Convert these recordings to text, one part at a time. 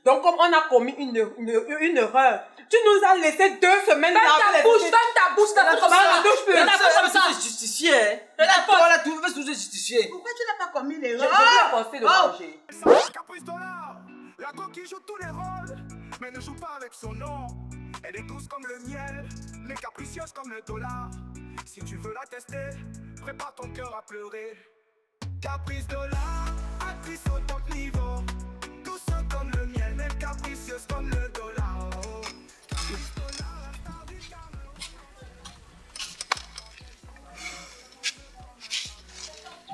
Donc, comme on a commis une erreur, tu nous as laissé 2 semaines dans ta bouche, je peux ça justifier. Voilà, tu veux toujours justifier. Pourquoi tu n'as pas commis l'erreur? Je vais penser de manger. Caprice dollar, la coquille joue tous les rôles, mais ne joue pas avec son nom. Elle est douce comme le miel, mais capricieuse comme le dollar. Si tu veux la tester, prépare ton cœur à pleurer. Caprice dollar, actrice au top niveau, douce comme le miel, mais capricieuse comme le dollar. Caprice dollar, la star du Cameroun.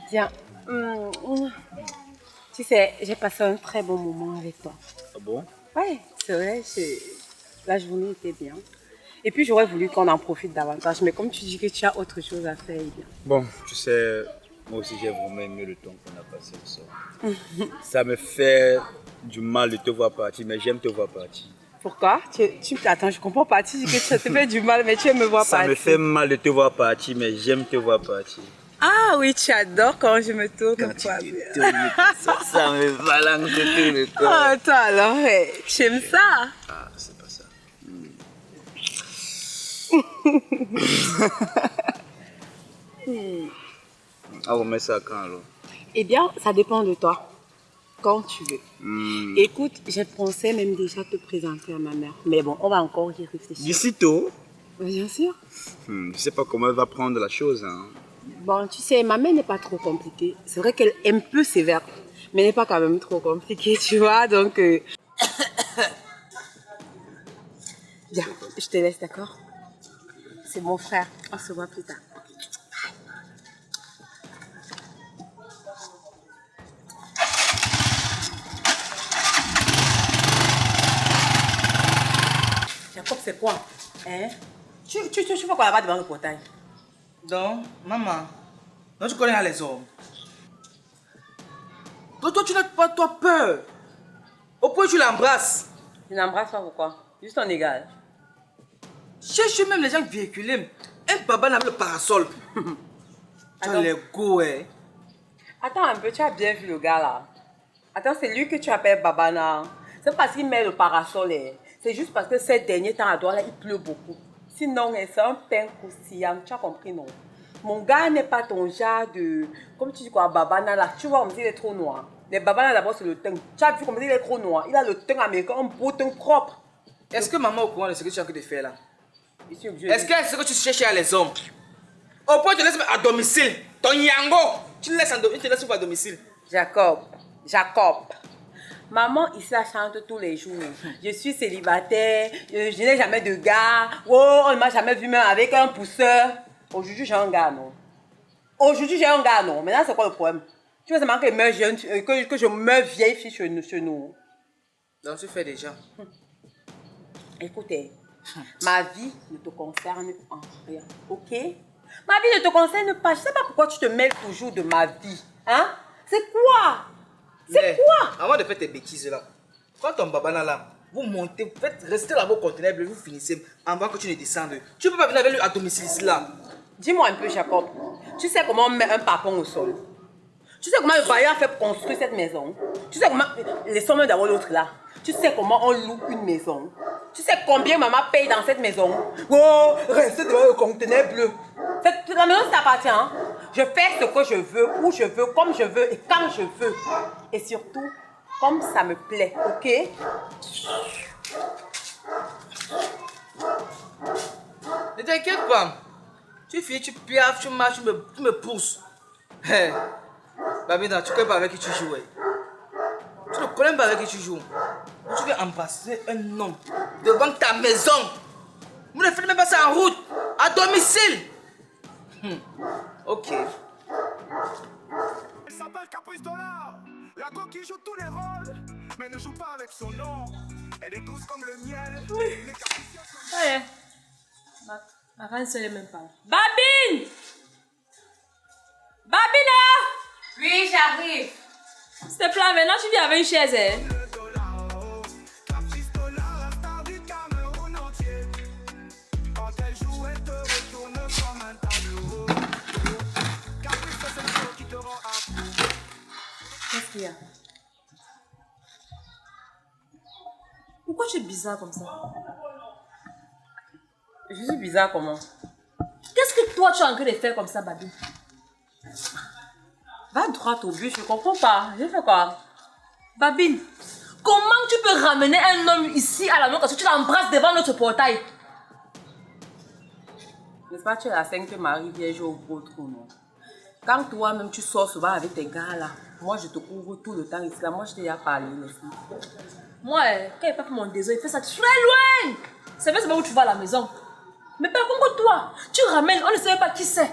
Tiens, tu sais, j'ai passé un très bon moment avec toi. Ah bon? Ouais, c'est vrai, la journée était bien. Et puis j'aurais voulu qu'on en profite davantage, mais comme tu dis que tu as autre chose à faire, bien. Bon, tu sais, moi aussi j'ai vraiment aimé le temps qu'on a passé ensemble. Ça me fait du mal de te voir partir, mais j'aime te voir partir. Pourquoi? Attends, je comprends pas. Tu dis que ça te fait du mal, mais tu aimes me voir partir. Ça me fait mal de te voir partir, mais j'aime te voir partir. Ah oui, tu adores quand je me tourne Quand comme toi. tu te tournes, ça me balance tout le corps. Oh, toi alors, tu aimes ça? Ah, c'est pas ça. Ah, on met ça quand alors? Eh bien, ça dépend de toi. Quand tu veux. Écoute, j'ai pensé même déjà te présenter à ma mère. Mais bon, on va encore y réfléchir. D'ici tôt? Bien sûr. Je sais pas comment elle va prendre la chose. Hein. Bon, tu sais, ma mère n'est pas trop compliquée. C'est vrai qu'elle est un peu sévère, mais n'est pas quand même trop compliquée, tu vois. Donc, bien, je te laisse, d'accord? C'est mon frère. On se voit plus tard. Jacob, c'est quoi? Hein? Tu fais quoi là-bas devant le portail? Donc, maman, donc tu connais les hommes. Donc toi, tu n'as pas toi peur. Au point où tu l'embrasses. Je n'embrasse pas pourquoi? Juste en égal. Cherche même les gens véhiculés. Un baba avec le parasol. Tu as les goûts, hein. Attends un peu, tu as bien vu le gars là. Attends, c'est lui que tu appelles Babana. C'est parce qu'il met le parasol. C'est juste parce que ces derniers temps à droite là, il pleut beaucoup. Sinon, c'est un pain croustillant. Tu as compris, non? Mon gars n'est pas ton genre de... Comme tu dis quoi, Babana là. Tu vois, on me dit il est trop noir. Les Babana d'abord, c'est le teint. Tu as vu comme il est trop noir. Il a le teint américain, un beau teint propre. Est-ce que maman est au courant de ce que tu as de faire là? Est-ce que c'est ce que tu cherches à les hommes? Au point où tu laisses à domicile. Ton yango. Tu le laisses à domicile. Jacob. Maman ici elle chante tous les jours. Je suis célibataire, je n'ai jamais de gars. Oh, on ne m'a jamais vu même avec un pousseur. Aujourd'hui j'ai un gars, non? Maintenant c'est quoi le problème? Tu veux seulement que je meurs jeune, que je meurs vieille fille chez nous. Donc tu fais déjà. Écoutez, ma vie ne te concerne en rien, ok? Ma vie ne te concerne pas. Je ne sais pas pourquoi tu te mêles toujours de ma vie. Hein? C'est quoi? C'est quoi? Avant de faire tes bêtises là, quand ton babana là, vous montez, vous faites rester là-bas au conteneur, vous finissez avant que tu ne descendes. Tu ne peux pas venir avec lui à domicile ici là. Dis-moi un peu, Jacob. Tu sais comment on met un papon au sol? Tu sais comment le bailleur a fait pour construire cette maison? Tu sais comment... Les sommes d'avoir l'autre là. Tu sais comment on loue une maison? Tu sais combien maman paye dans cette maison? Oh, restez devant le conteneur bleu. La maison t'appartient. Hein? Je fais ce que je veux, où je veux, comme je veux et quand je veux. Et surtout, comme ça me plaît, ok? Ne t'inquiète pas. Tu finis, tu piaffes, tu marches, tu me pousses. Hé, Babina, tu ne connais pas avec qui tu joues. Tu ne connais pas avec qui tu joues. Tu veux embrasser un homme devant ta maison. Vous ne faites même pas ça en route, à domicile. Ok. Elle s'appelle Caprice Dollar, la coquille joue tous les rôles, mais ne joue pas avec son nom. Elle est douce comme le miel. Ouais. Ma reine se l'est même pas. Babine! Babina! Oui, j'arrive. S'il te plaît, maintenant tu viens avec une chaise. Hein? Caprice Dollar, la star du Cameroun entier. Quand elle joue, elle te retourne comme un tableau. Caprice, c'est le show qui te rend accro. Qu'est-ce qu'il y a? Pourquoi tu es bizarre comme ça? Je suis bizarre comment? Qu'est-ce que toi tu es en train de faire comme ça, Babi? Va droit au but, je comprends pas. J'ai fait quoi? Babine, comment tu peux ramener un homme ici à la maison parce que tu l'embrasses devant notre portail? N'est-ce pas, tu es la Sainte Marie Vierge au gros trou, non? Quand toi-même tu sors souvent avec tes gars là, moi je te couvre tout le temps ici là, moi je t'ai déjà parlé, laisse-moi. Moi, quand il fait mon désir, il fait ça très loin. C'est vrai, c'est pas où tu vas à la maison. Mais par contre, toi, tu ramènes, on ne sait pas qui c'est.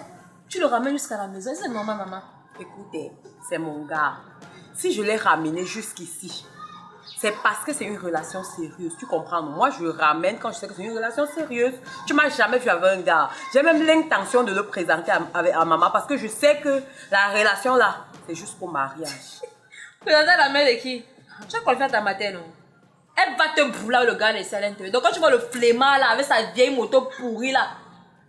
Tu le ramènes jusqu'à la maison, c'est normal, maman. Écoutez, c'est mon gars. Si je l'ai ramené jusqu'ici, c'est parce que c'est une relation sérieuse. Tu comprends? Moi, je le ramène quand je sais que c'est une relation sérieuse. Tu m'as jamais vu avec un gars. J'ai même l'intention de le présenter à maman parce que je sais que la relation là, c'est juste pour mariage. Présenter la mère de qui? Tu as confiance à ta matin, non? Elle va te brûler le gars de Célène. Donc quand tu vois le flemmard là, avec sa vieille moto pourrie là,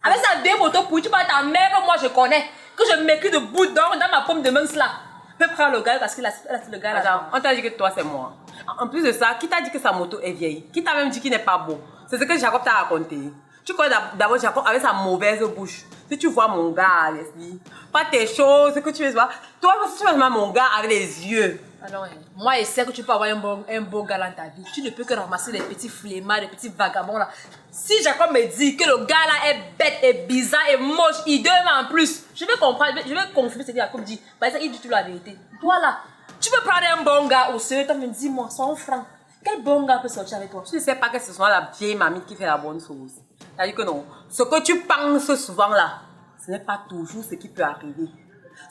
avec sa vieille moto pourrie, tu vois ta mère que moi je connais, que je m'écris de bout d'or dans ma pomme de main là. Peut prendre le gars parce qu'il a le gars là. Attends, on t'a dit que toi c'est moi. En plus de ça, qui t'a dit que sa moto est vieille? Qui t'a même dit qu'il n'est pas beau? C'est ce que Jacob t'a raconté. Tu connais d'abord Jacob avec sa mauvaise bouche. Si tu vois mon gars, Leslie, pas tes choses, que tu veux voir. Toi aussi tu vois mon gars avec les yeux. Alors, moi, je sais que tu peux avoir un beau gars dans ta vie. Tu ne peux que ramasser les petits flemmards, les petits vagabonds là. Si Jacob me dit que le gars là est bête et bizarre et moche, hideux en plus, je vais comprendre, je vais confirmer ce que Jacob dit. Parce qu'il dit tout la vérité. Toi là, tu peux prendre un bon gars au sérieux, toi me dis moi, 100 francs. Quel bon gars peut sortir avec toi? Tu ne sais pas que ce soit la vieille mamie qui fait la bonne chose. C'est-à-dire que non, ce que tu penses souvent là, ce n'est pas toujours ce qui peut arriver.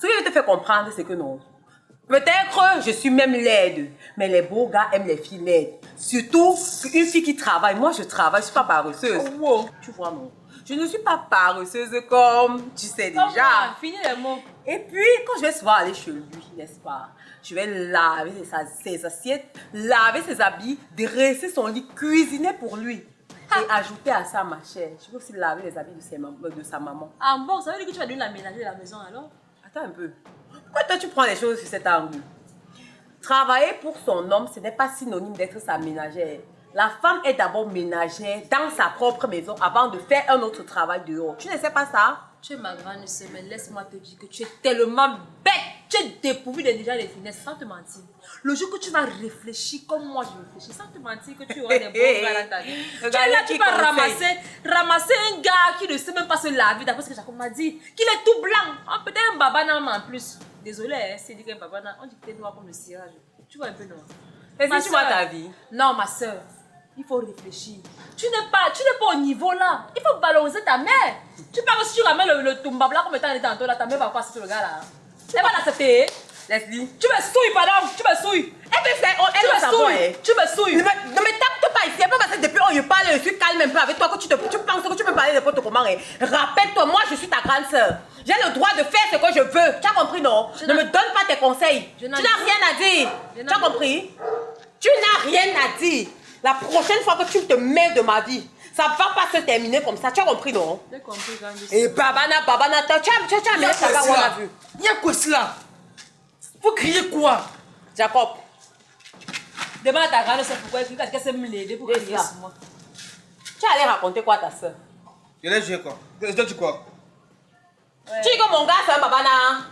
Ce que je te fais comprendre, c'est que non. Peut-être je suis même laide, mais les beaux gars aiment les filles laides. Surtout une fille qui travaille. Moi, je travaille, je ne suis pas paresseuse. Oh, wow. Tu vois, non. Je ne suis pas paresseuse comme tu sais déjà. Fini les mots. Et puis, quand je vais souvent aller chez lui, n'est-ce pas? Je vais laver ses assiettes, laver ses habits, dresser son lit, cuisiner pour lui. Et ajouter à ça, ma chère, je peux aussi laver les habits de sa maman. Ah bon, ça veut dire que tu vas devenir la ménager de la maison alors? Attends un peu. Pourquoi toi tu prends les choses sur cet angle? Travailler pour son homme, ce n'est pas synonyme d'être sa ménagère. La femme est d'abord ménagère dans sa propre maison avant de faire un autre travail dehors. Tu ne sais pas ça? Tu es ma grande sœur, mais laisse-moi te dire que tu es tellement bête. Tu es dépourvue de déjà les finesses, sans te mentir. Le jour que tu vas réfléchir comme moi je réfléchis, sans te mentir que tu auras des bons gars dans ta vie. Tu es là, tu vas ramasser un gars qui ne sait même pas se laver, d'après ce que Jacob m'a dit, qu'il est tout blanc. Oh, peut-être un babana en plus. Désolé, hein, c'est dit qu'un babana, on dit que tu es noir comme le cirage. Tu vois un peu noir. Est-ce que tu vois ta vie? Non, ma soeur. Il faut réfléchir. Tu n'es pas au niveau là. Il faut valoriser ta mère. Tu parles si tu ramènes le tumbab là comme étant tantôt là, ta mère va pas accepter le gars là. Elle va l'accepter. Leslie. Tu me souilles, pardon. Tu me souilles. Elle peut faire, elle doit savoir, hein. Tu me souilles. Ne me tape pas ici. C'est pas parce que depuis on y parle, je suis calme un peu avec toi que tu penses que tu peux parler n'importe comment. Hein. Rappelle-toi, moi je suis ta grande soeur. J'ai le droit de faire ce que je veux. Tu as compris, non? Ne me donne pas tes conseils. Tu n'as rien à dire. Tu as compris? Tu n'as rien à dire. La prochaine fois que tu te mets de ma vie, ça va pas se terminer comme ça. Tu as compris, non? J'ai compris, grande sœur. Et babana, tu as amené ça là où on a vu. Il y a quoi cela? Vous criez quoi? Jacob. Demande à ta grande sœur pourquoi elle qu'elle s'est m'aider pour crier sur moi. Tu allais raconter quoi à ta soeur? Je l'ai joué quoi? Je dois dire quoi? Tu dis que mon gars c'est un babana,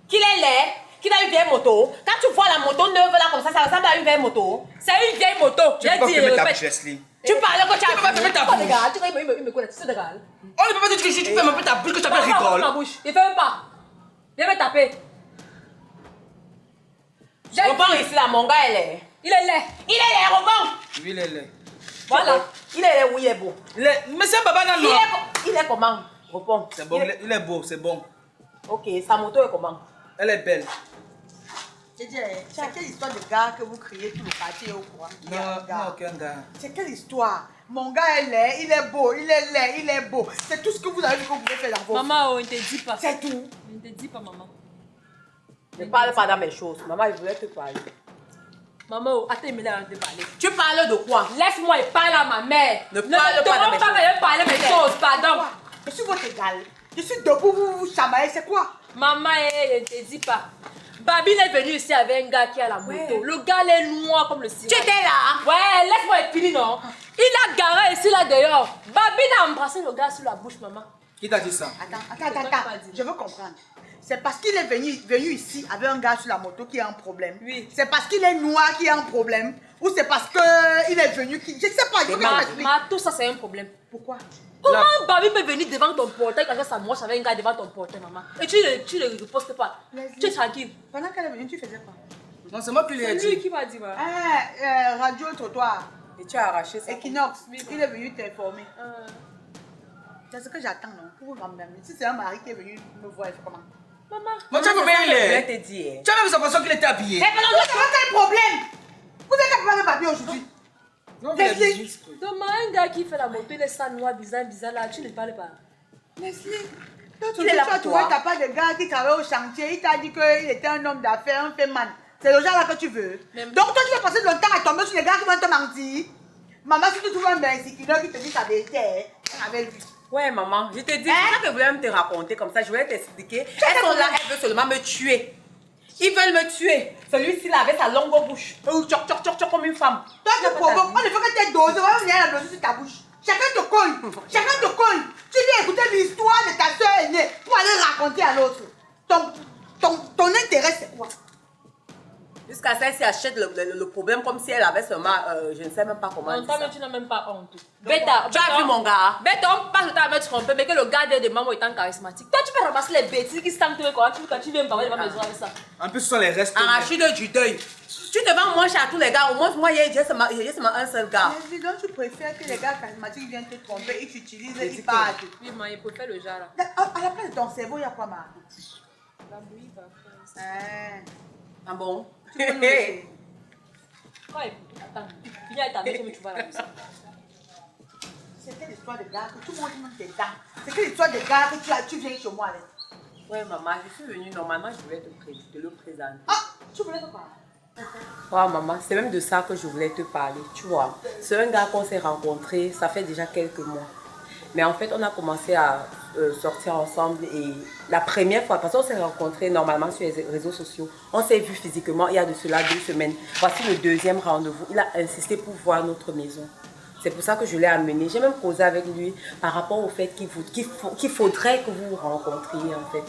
qu'il est laid, qu'il a une vieille moto. Quand tu vois la moto neuve là comme ça ressemble à une vieille moto. C'est une vieille moto. Tu peux pas fermer ta bouche, Leslie. Tu parlais que tu as pas fermer ta bouche. Tu vois, il me connaît, tu sais de gars. On ne peut pas dire que si tu fermes un peu ta bouche, que tu appelles rigole. Ma bouche. Il fait même pas. Viens me taper. Rebond ici là, mon gars il est. Il est laid. Il est laid, Rebond. Oui, il est laid. Voilà. Il est laid, oui, il est beau. Mais c'est un baba dans noir. Il est comment? Rebond. C'est bon, il est beau, c'est bon. Ok, sa moto est comment? Elle est belle. C'est quelle histoire de gars que vous criez tout le quartier au courant? Non, aucun gars. C'est quelle histoire? Mon gars est laid, il est beau, il est laid, il est beau. C'est tout ce que vous avez vu que vous pouvez faire dans vos... Maman, on ne te dit pas. C'est tout. On ne te dit pas, maman. Ne parle pas dans mes choses. Maman, je voulais te parler. Maman, attends, il me l'a de parler. Tu parles de quoi? Laisse-moi parler à ma mère. Ne parle pas de mes choses. Ne parler mes choses, pardon. Je suis votre égal. Je suis debout, vous chamaillez, c'est quoi? Maman, je ne te dis pas. Babine est venue ici avec un gars qui a la moto. Ouais. Le gars, il est noir comme le ciel. Tu étais là? Ouais, laisse-moi être fini, non? Il a garé ici, là, dehors. Babine a embrassé le gars sur la bouche, maman. Qui t'a dit ça? Attends. Je veux comprendre. C'est parce qu'il est venu ici avec un gars sur la moto qui a un problème. Oui. C'est parce qu'il est noir qui a un problème. Ou c'est parce qu'il est venu qui... Je sais pas, il faut que je m'explique. Tout ça, c'est un problème. Pourquoi? Comment Babi peut venir devant ton portail quand ça moche avec un gars devant ton portail, maman? Et tu ne repostes pas. Leslie. Tu es tranquille. Pendant qu'elle est venue, tu faisais quoi? Non, c'est moi qui lui ai C'est lui dit. qui m'a dit, maman. Radio Trottoir. Et tu as arraché ça. Equinox. Il est venu t'informer. C'est ce que j'attends, non? Pour vous m'emmener. Si c'est un mari qui est venu me voir, il fait comment? Maman. Moi, tu as combien il Je voulais est? te dire. Tu as même l'impression qu'il était habillé. Eh, mais non, c'est pas quel problème? Vous êtes capable de papier aujourd'hui? Non, il a Leslie. 18 trucs. Maman, un gars qui fait la moto, il est ça noir, bizarre, là, tu ne parles pas. Leslie, l'autre Il est jour, là tu as pour trouvé toi. ta part de gars qui travaille au chantier, il t'a dit qu'il était un homme d'affaires, un fait man. C'est le genre là que tu veux. Même- Donc toi, tu vas passer longtemps à tomber sur les gars qui vont te mentir. Maman, si tu trouves un bensiquineur qui te dit sa vérité, avec lui. Ouais, maman, je te dis, Hein? c'est ça que je voulais même te raconter comme ça. Je voulais t'expliquer. Elles sont là, elles veulent seulement me tuer. Ils veulent me tuer. Celui-ci là avec sa longue bouche. Tchoc, comme une femme. Toi, tu provoques, on ne fait que t'être dosé, on va venir la dosée sur ta bouche. Chacun te colle, chacun te colle. Tu viens écouter l'histoire de ta soeur aînée pour aller raconter à l'autre. Ton intérêt, c'est quoi? Jusqu'à celle-ci achète le problème comme si elle avait seulement, je ne sais même pas comment Non, dire toi, ça. mais tu n'as même pas honte. Bêta, Tu as vu mon gars? Bêta, on passe le temps à me tromper, mais que le gars de maman étant charismatique. Toi, tu peux ramasser les bêtises qui sentent quand tu viens me parler devant mes yeux avec ça. En plus, ce sont les restes. Arrachide du deuil. Tu te vends moins cher à tous les gars. Au moins, moi, j'ai seulement un seul gars. Mais donc tu préfères que les gars charismatiques viennent te tromper et t'utilisent et C'est ils partent. Oui, mais il préfère le genre là. À la place de ton cerveau, il y a quoi, Marc? La bouillie va faire. Ah bon? Tu peux nous laisser. Ouais, attends, viens avec ta mère, tu vas à la maison. C'est quelle histoire de gars que tout le monde monte tes dents. C'est quelle histoire de gars que tu viens chez moi avec. Ouais, maman, je suis venue. Normalement, je voulais te le présenter. Ah, tu voulais te parler? Ouais, maman, c'est même de ça que je voulais te parler. Tu vois, c'est un gars qu'on s'est rencontré, ça fait déjà quelques mois. Mais en fait, on a commencé à sortir ensemble et la première fois, parce qu'on s'est rencontrés normalement sur les réseaux sociaux, on s'est vu physiquement il y a de cela 2 semaines. Voici le deuxième rendez-vous. Il a insisté pour voir notre maison. C'est pour ça que je l'ai amené. J'ai même causé avec lui par rapport au fait qu'il faudrait que vous vous rencontriez en fait.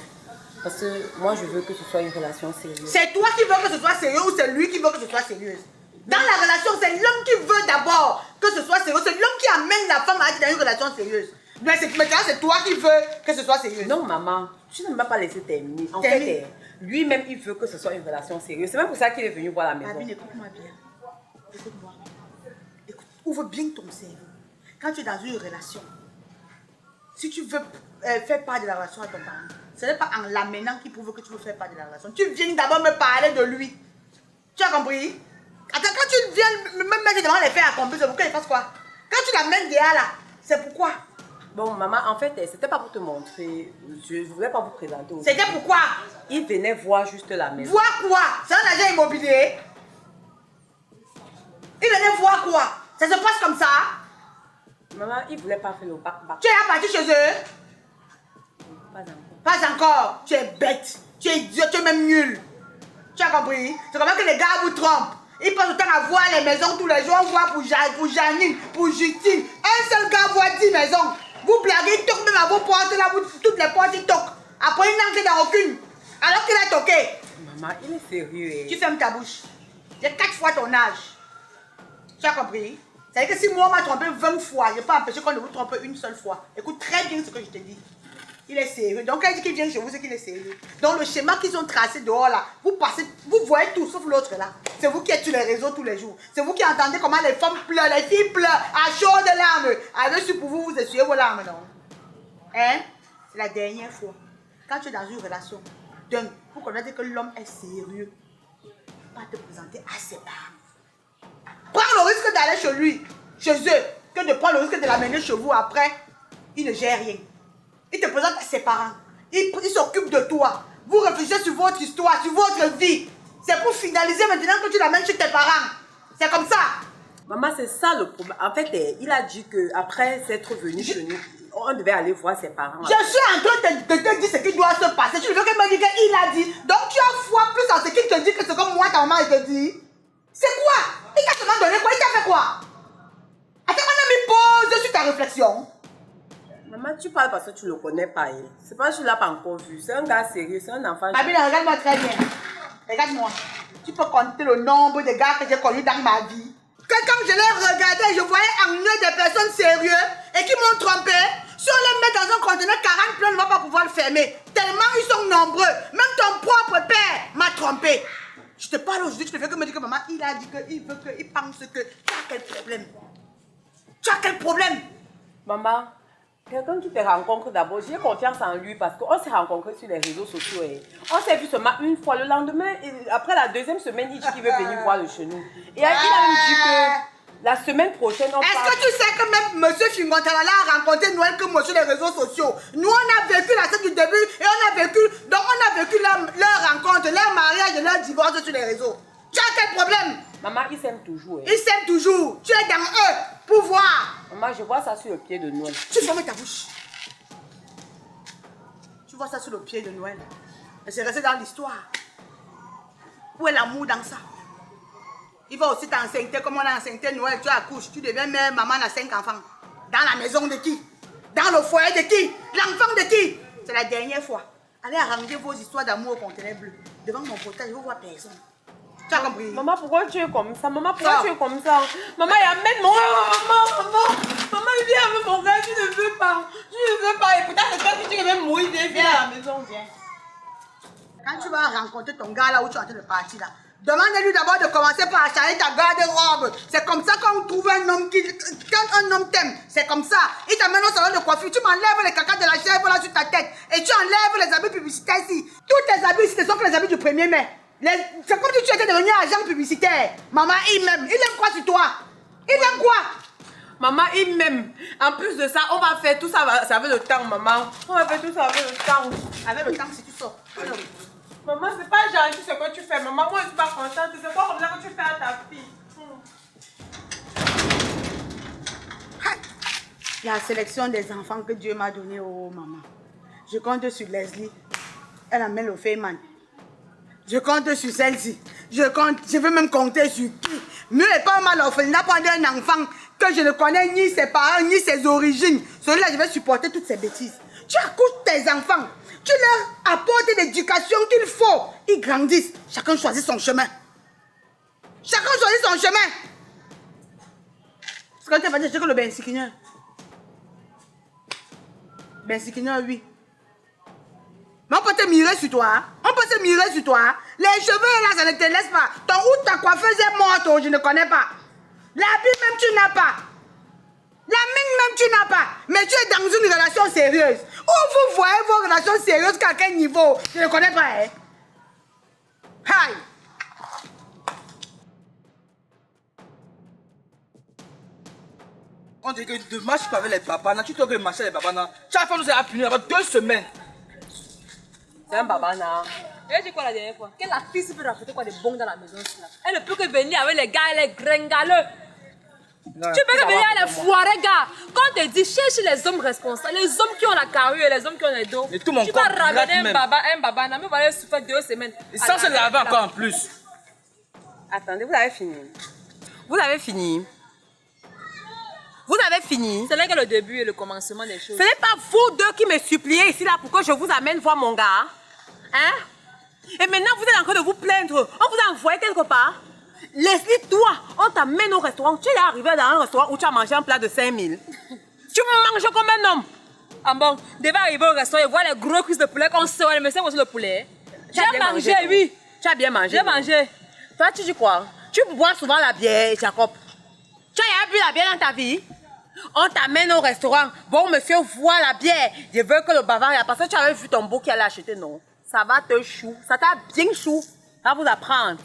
Parce que moi, je veux que ce soit une relation sérieuse. C'est toi qui veux que ce soit sérieux ou c'est lui qui veut que ce soit sérieux? Dans la relation, c'est l'homme qui veut d'abord que ce soit sérieux. C'est l'homme qui amène la femme à être dans une relation sérieuse. Mais maintenant, c'est toi qui veux que ce soit sérieux. Non, maman, tu ne m'as pas laissé terminer. En Termine. fait, lui-même, il veut que ce soit une relation sérieuse. C'est même pour ça qu'il est venu voir la maison. Abine, écoute-moi bien. Écoute-moi. Écoute, ouvre bien ton cerveau. Quand tu es dans une relation, si tu veux faire part de la relation à ton parent, ce n'est pas en l'amenant qu'il prouve que tu veux faire part de la relation. Tu viens d'abord me parler de lui. Tu as compris? Attends, quand tu viens me mettre devant les faits accomplis, c'est pour qu'il fasse quoi? Quand tu l'amènes derrière là, c'est pourquoi? Bon, maman, en fait, c'était pas pour te montrer. Je ne voulais pas vous présenter aussi. C'était pourquoi? Il venait voir juste la maison. Voir quoi? C'est un agent immobilier. Il venait voir quoi? Ça se passe comme ça? Maman, il voulait pas faire le bac. Tu es parti chez eux? Pas encore. Pas encore. Tu es bête. Tu es idiot. Tu es même nul. Tu as compris? C'est comme ça que les gars vous trompent. Ils passent le temps à voir les maisons tous les jours. On voit pour Janine, pour Justine. Un seul gars voit 10 maisons. Vous blaguez, il toque même à vos portes là. Toutes les portes, il toque. Après, il n'entre dans aucune. Alors qu'il a toqué. Maman, il est sérieux. Tu fermes ta bouche. J'ai 4 fois ton âge. Tu as compris? C'est-à-dire que si moi on m'a trompé 20 fois, je ne peux pas empêcher qu'on ne vous trompe une seule fois. Écoute très bien ce que je te dis. Il est sérieux. Donc quand il dit qu'il vient chez vous, c'est qu'il est sérieux. Donc le schéma qu'ils ont tracé dehors là, vous passez, vous voyez tout sauf l'autre là. C'est vous qui êtes sur les réseaux tous les jours. C'est vous qui entendez comment les femmes pleurent, les filles pleurent à chaudes larmes. Avec sur pour vous, vous essuyez vos larmes, non? Hein? C'est la dernière fois. Quand tu es dans une relation, donc, pour connaître que l'homme est sérieux, pas te présenter à ses parents. Prends le risque d'aller chez lui, chez eux, que de prendre le risque de l'amener chez vous après. Il ne gère rien. Il te présente à ses parents. Il s'occupe de toi. Vous réfléchissez sur votre histoire, sur votre vie. C'est pour finaliser maintenant que tu l'amènes chez tes parents. C'est comme ça. Maman, c'est ça le problème. En fait, il a dit qu'après s'être venu chez nous, on devait aller voir ses parents. Je suis en train de te dire ce qui doit se passer. Tu veux qu'elle me dise qu'il a dit. Donc tu as foi plus en ce qu'il te dit que ce que moi, ta maman, elle te dit. C'est quoi? Il t'a seulement donné quoi? Il t'a fait quoi? Attends, on a mis pause sur ta réflexion. Maman, tu parles parce que tu ne le connais pas. Hein. C'est pas que tu ne l'as pas encore vu. C'est un gars sérieux, c'est un enfant. Babina, regarde-moi très bien. Regarde-moi. Tu peux compter le nombre de gars que j'ai connus dans ma vie. Que quand je les regardais, je voyais en eux des personnes sérieuses et qui m'ont trompé. Si on les met dans un conteneur 40 plein, on ne va pas pouvoir le fermer. Tellement ils sont nombreux. Même ton propre père m'a trompé. Je te parle aujourd'hui, tu ne fais que me dire que maman, il a dit qu'il veut que, il pense que. Tu as quel problème? Tu as quel problème? Maman, quelqu'un qui te rencontre d'abord, j'ai confiance en lui parce qu'on s'est rencontrés sur les réseaux sociaux. Et on s'est vu seulement une fois. Le lendemain, après la deuxième semaine, il dit qu'il veut venir voir le chez nous. Et il a même dit que la semaine prochaine, on Est-ce que tu sais que même M. Fingontalala a rencontré Noël que moi sur les réseaux sociaux? Nous, on a vécu la scène du début et on a vécu leur rencontre, leur mariage et leur divorce sur les réseaux. Tu as quel problème? Maman, ils s'aiment toujours. Hein. Ils s'aiment toujours. Tu es dans eux pour voir. Maman, je vois ça sur le pied de Noël. Tu fermes ta bouche. Tu vois ça sur le pied de Noël. Et c'est resté dans l'histoire. Où est l'amour dans ça? Il va aussi t'enceinte comme on a enceinté Noël. Tu accouches, tu deviens mère, maman a 5 enfants. Dans la maison de qui? Dans le foyer de qui? L'enfant de qui? C'est la dernière fois. Allez arranger vos histoires d'amour au conteneur bleu. Devant mon portail, je ne vois personne. Tu as compris? Maman, pourquoi tu es comme ça? Maman, pourquoi tu es comme ça? Maman, il y a même mon gars. Maman, viens avec mon gars, tu ne veux pas. Tu ne veux pas. Et peut-être que toi, tu veux même mourir. Viens à la maison, viens. Quand tu vas rencontrer ton gars là où tu es en train de partir là, demande-lui d'abord de commencer par changer ta garde-robe. C'est comme ça qu'on trouve un homme qui... Quand un homme t'aime, c'est comme ça. Il t'amène au salon de coiffure, tu m'enlèves les caca de la chèvre là sur ta tête et tu enlèves les habits publicitaires ici. Tous tes habits ici ne sont que les habits du 1er mai. C'est comme si tu étais devenu agent publicitaire. Maman, il m'aime. Il aime quoi sur toi? Il aime quoi? Maman, il m'aime. En plus de ça, on va faire tout ça, ça avec le temps, maman. On va faire tout ça avec le temps. Avec le temps, si tu sors. Maman, c'est pas gentil ce que tu fais, maman. Moi, je suis pas contente. C'est pas comme ça que tu fais à ta fille. La sélection des enfants que Dieu m'a donné, oh maman. Je compte sur Leslie. Elle amène le Feynman. Je compte sur celle-ci. Je veux même compter sur qui. Mieux est pas mal orphelinat prendre un enfant que je ne connais ni ses parents, ni ses origines. Celui-là, je vais supporter toutes ces bêtises. Tu accouches tes enfants. Tu leur apportes l'éducation qu'il faut. Ils grandissent. Chacun choisit son chemin. Chacun choisit son chemin. Ce que tu vas dire, c'est que le Ben Sikiner. Ben Sikiner, oui. Mais on peut te mirer sur toi. Hein? On peut se mirer sur toi. Hein? Les cheveux là, ça ne te laisse pas. Ton ou ta coiffeuse est morte, oh, je ne connais pas. L'habit même tu n'as pas. La mine même tu n'as pas. Mais tu es dans une relation sérieuse. Où vous voyez vos relations sérieuses qu'à quel niveau? Je ne connais pas. Hein? Aïe. On dit que de marche avec les papas, tu dois marcher avec les papas. Chaque fois, nous avons puni avant 2 semaines. C'est un babana. Elle dit quoi la dernière fois? Que la fille peut raconter quoi de bon dans la maison là. Elle ne peut que venir avec les gars, les gringaleux. Non, Tu peux que venir avec les foirés gars. Quand on te dit cherche les hommes responsables, les hommes qui ont la carrure, les hommes qui ont les dos. Et tout mon tu vas corps ramener même. un baba, mais vous allez souffrir 2 semaines. Et sans se laver encore en plus. Attendez, vous avez fini. Vous avez fini. Vous avez fini. C'est là que le début et le commencement des choses. Ce n'est pas vous deux qui me suppliez ici là pour que je vous amène voir mon gars. Hein? Et maintenant vous êtes en train de vous plaindre. On vous a envoyé quelque part. Leslie, toi, on t'amène au restaurant. Tu es arrivé dans un restaurant où tu as mangé un plat de 5000. Tu manges comme un homme. Ah bon, devait arriver au restaurant et voir les gros cuisses de poulet qu'on sort. Mais c'est aussi le poulet. Tu as J'ai bien mangé, toi. oui. Tu as bien mangé. J'ai mangé. Toi, tu dis quoi? Tu bois souvent la bière, Jacob. Tu as bu la bière dans ta vie? On t'amène au restaurant. Bon, monsieur, vois la bière. Je veux que le bavard, parce que tu avais vu ton beau qui allait acheter, non? Ça va te chou. Ça t'a bien chou. Ça va vous apprendre.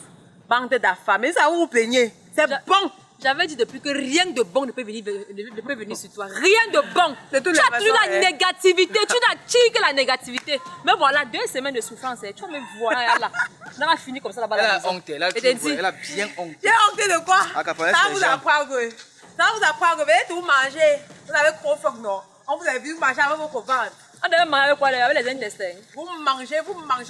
Bande d'affamés, ça vous plaignez. C'est bon. J'avais dit depuis que rien de bon ne peut venir sur toi. Rien de bon. Tu as toujours la négativité. Tu n'attires que la négativité. Mais voilà, 2 semaines de souffrance. Tu vas me voir là. On va finir comme ça là-bas. Elle a honte. Elle a bien honte. J'ai honte de quoi? Ah, Ça va vous apprendre. Ça va vous apprendre. Vous allez tout manger. Vous avez trop faim, non? On vous a vu manger avec vos ventre. On devait manger avec quoi? Avec les intestins. Vous mangez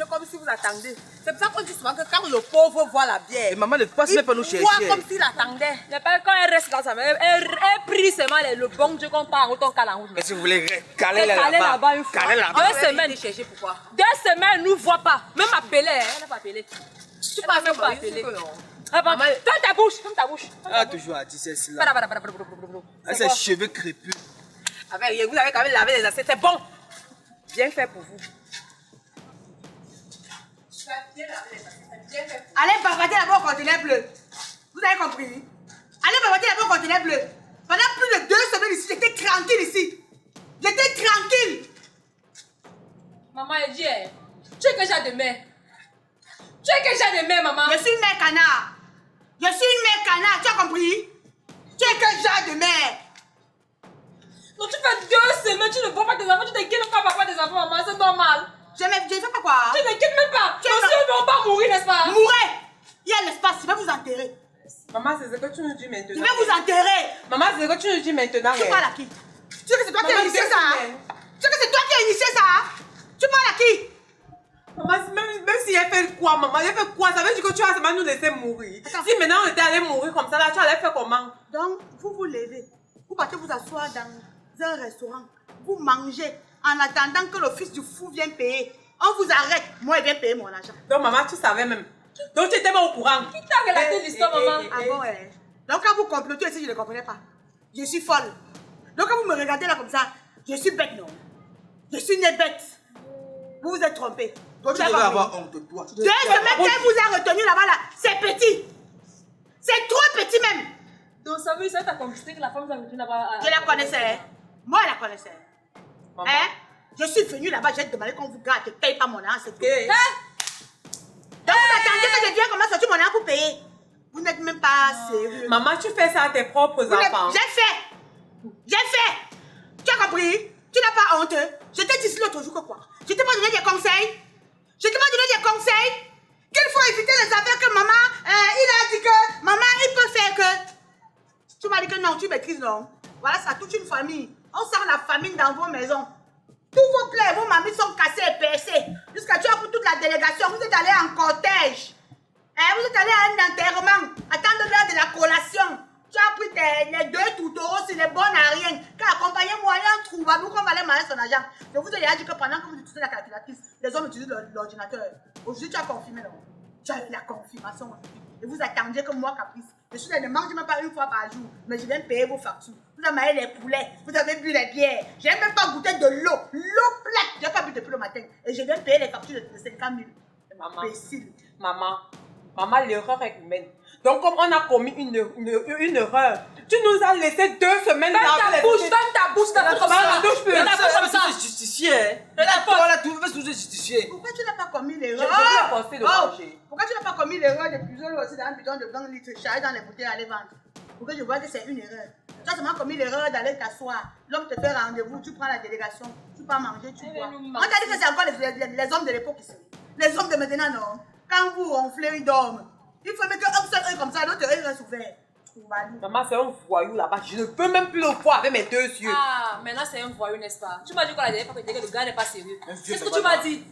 comme si vous attendez. C'est pour ça qu'on dit souvent que quand le pauvre voit la bière, Et maman ne passe même pas nous chercher. il voit comme s'il attendait. Mais pas quand elle reste dans sa main, elle prie seulement le bon Dieu qu'on part au ton calan. Mais si vous voulez caler Caler là-bas. là-bas une fois. Caler là-bas. 2 semaines. Chercher pourquoi? 2 semaines, elle ne nous voit pas. Même appeler, elle n'a pas appelé. Tu Elle passes n'a même pas pas appelé. appeler. Ferme ta bouche, ferme ta bouche. Ah, toujours à 17 là. C'est Ses quoi? cheveux crépus. Vous avez quand même lavé les assiettes, c'est bon. Bien fait pour vous. Allez barbader là-bas au conteneur bleu. Vous avez compris? Allez barbader là-bas au conteneur bleu. Pendant plus de 2 semaines ici, j'étais tranquille ici. J'étais tranquille. Maman, elle dit, tu es que j'ai de mère. Tu es que j'ai de mère, maman. Je suis une mère canard. Je suis une mère canard, tu as compris? Tu es que j'ai de mère. Donc tu fais 2 semaines, tu ne vois pas tes enfants, tu t'inquiètes même pas papa des enfants, maman, c'est normal. Je fais pas quoi? Tu t'inquiètes même pas. Tu Nos es yeux ne vont pas mourir, n'est-ce pas? Mourez. Il y a l'espace, je vais vous enterrer. Maman, c'est ce que tu nous dis Je maintenant. vais vous enterrer. Maman, c'est ce que tu nous dis maintenant. Tu parles à qui? Tu sais que c'est toi qui as Maman, initié deux ça? Hein? semaines. Tu sais que c'est toi qui as initié ça? Hein? Tu parles à qui? Maman, même si elle fait quoi, maman, elle fait quoi? Ça veut dire que tu vas seulement nous laisser mourir. Attends. Si maintenant on était allé mourir comme ça, là, tu allais faire comment? Donc, vous vous levez, vous partez vous asseoir dans un restaurant, vous mangez en attendant que le fils du fou vienne payer. On vous arrête, moi je viens payer mon argent. Donc, maman, tu savais même. Donc, tu étais pas au courant. Qui t'a relaté l'histoire, maman? Ah bon, ouais. Donc quand vous complotez ici, je ne comprenais pas. Je suis folle. Donc quand vous me regardez là comme ça, je suis bête, non? Je suis née bête. Vous vous êtes trompé. Toi, tu Vous avez devrais pas avoir compris. honte de toi. 2 semaines qu'elle vous a retenu là-bas, là, c'est petit. C'est trop petit même. Donc ça veut dire que tu as compris que la femme nous a retenu là-bas. Je la connaissais. Hein? Moi, je la connaissais. Maman. Hein? Je suis venue là-bas, j'ai demandé qu'on vous garde, je ne paye pas mon argent, c'est tout. Eh. Donc vous attendez que je vienne comment sortir mon argent pour payer. Vous n'êtes même pas sérieux. Maman, tu fais ça à tes propres enfants. J'ai fait. J'ai fait. Tu as compris? Tu n'as pas honte. Je t'ai dit l'autre jour que quoi? Je t'ai pas donné des conseils. Je t'ai pas donné des conseils. Qu'il faut éviter les affaires que maman, il a dit que maman, il peut faire que. Tu m'as dit que non, tu maîtrises non. Voilà, ça toute une famille. On sent la famine dans vos maisons. Tous vos plaies, vos mamies sont cassées et percées. Jusqu'à tu as pris toute la délégation. Vous êtes allés en cortège. Vous êtes allés à un enterrement. Attendre l'heure de la collation. Tu as pris les 2 toutouros sur les bonnes à rien. Car accompagnez-moi, il y a un troubadour qu'on va aller manger son argent. Je vous ai déjà dit que pendant que vous utilisez la calculatrice, les hommes utilisent l'ordinateur. Aujourd'hui, tu as confirmé, non? Tu as eu la confirmation aujourd'hui. Et vous attendiez que moi, Caprice, je suis là, ne mangez même pas une fois par jour, mais je viens payer vos factures. Vous avez mangé les poulets, vous avez bu les bières. Je n'ai même pas goûté de l'eau. L'eau plate, je n'ai pas bu depuis le matin. Et je viens payer les factures de 50 000. Maman. Imbécile. Maman, l'erreur est humaine. Donc, comme on a commis une erreur, tu nous as laissé 2 semaines Ferme ta bouche, ferme ta bouche, ta bouche comme ça. touche plus. Ferme ta bouche comme ça. C'est justifié. De la faute. Voilà, tu veux toujours justifier. Pourquoi tu n'as pas commis Je l'erreur? vais penser de manger. Pourquoi tu n'as pas commis l'erreur de plusieurs aussi dans un bidon de 20 litres, chargé dans les bouteilles à aller vendre? Pourquoi je vois que c'est une erreur? Tu as seulement commis l'erreur d'aller t'asseoir. L'homme te fait rendez-vous, tu prends la délégation, tu peux manger, tu bois. On t'a dit que c'est encore les hommes de l'époque ici. Les hommes de maintenant, non. Quand vous ronflez, ils dorment. Il faut mettre un seul œil comme ça, l'autre œil reste ouvert. Maman, c'est un voyou là-bas. Je ne peux même plus le voir avec mes 2 yeux. Ah, maintenant c'est un voyou, n'est-ce pas? Tu m'as dit quoi la dernière fois que le gars n'est pas sérieux? Un vieux C'est ce que papa. tu m'as dit.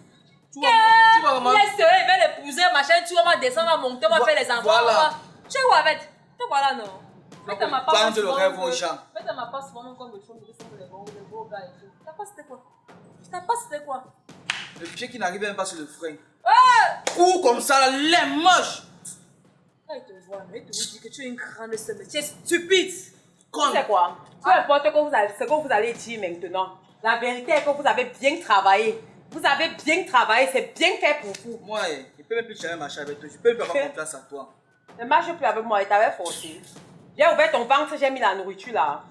Tu vas vraiment. Il est sérieux, il va l'épouser, machin, tu vas descendre, on va monter, on va faire les enfants. Voilà. Tu es où avec? Tu voilà, non? Faites à ma part. Tendre le rêve aux gens. Faites à ma part souvent comme le fond de les gros gars et tout. Ta passe c'était quoi? Ta passe c'était quoi? Le pied qui n'arrive même pas sur le frein. Ouais! Cours comme ça, là, l'air moche. Ah, il te voit, mais il te dit que tu es une grande semaine. Tu es stupide. Tu sais quoi? Peu importe ce que vous allez dire maintenant. La vérité est que vous avez bien travaillé. Vous avez bien travaillé, c'est bien fait pour vous. Moi, je ne peux même plus jamais marcher avec toi. Je peux même pas avoir confiance en toi. Ne marche plus avec moi, il t'avait forcé. J'ai ouvert ton ventre, j'ai mis la nourriture là.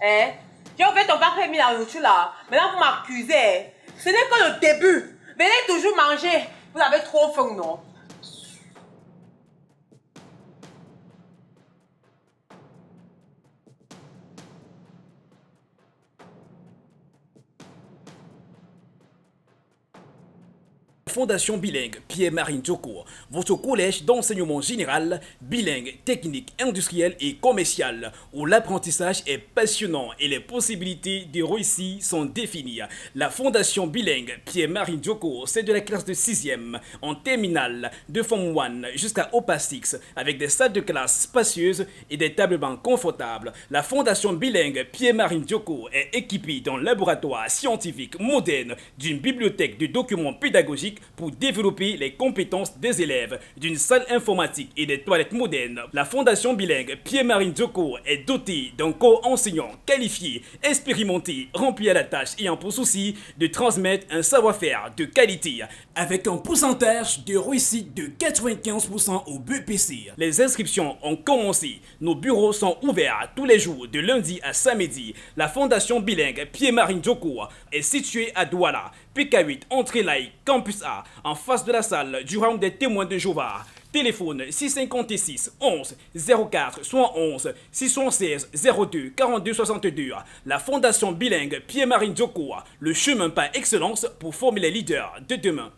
Hein? J'ai ouvert ton ventre, j'ai mis la nourriture là. Maintenant, vous m'accusez. Ce n'est que le début. Venez toujours manger. Vous avez trop faim, non? Fondation bilingue Pierre-Marie Njoko, votre collège d'enseignement général, bilingue, technique, industriel et commercial, où l'apprentissage est passionnant et les possibilités de réussite sont définies. La Fondation bilingue Pierre-Marie Njoko, c'est de la classe de 6e en terminale, de Form 1 jusqu'à OPA 6, avec des salles de classe spacieuses et des tables bancs confortables. La Fondation bilingue Pierre-Marie Njoko est équipée d'un laboratoire scientifique moderne, d'une bibliothèque de documents pédagogiques pour développer les compétences des élèves, d'une salle informatique et des toilettes modernes. La Fondation bilingue Pierre-Marie Njoko est dotée d'un corps enseignant qualifié, expérimenté, rempli à la tâche et en pour souci de transmettre un savoir-faire de qualité, avec un pourcentage de réussite de 95% au BPC. Les inscriptions ont commencé. Nos bureaux sont ouverts tous les jours de lundi à samedi. La Fondation bilingue Pierre-Marie Njoko est située à Douala, PK8, entrée Laïc, Campus A, en face de la salle du round des témoins de Jéhovah. Téléphone 656 11 04 71 616 02 42 62. La Fondation bilingue Pierre-Marie Njoko, le chemin par excellence pour former les leaders de demain.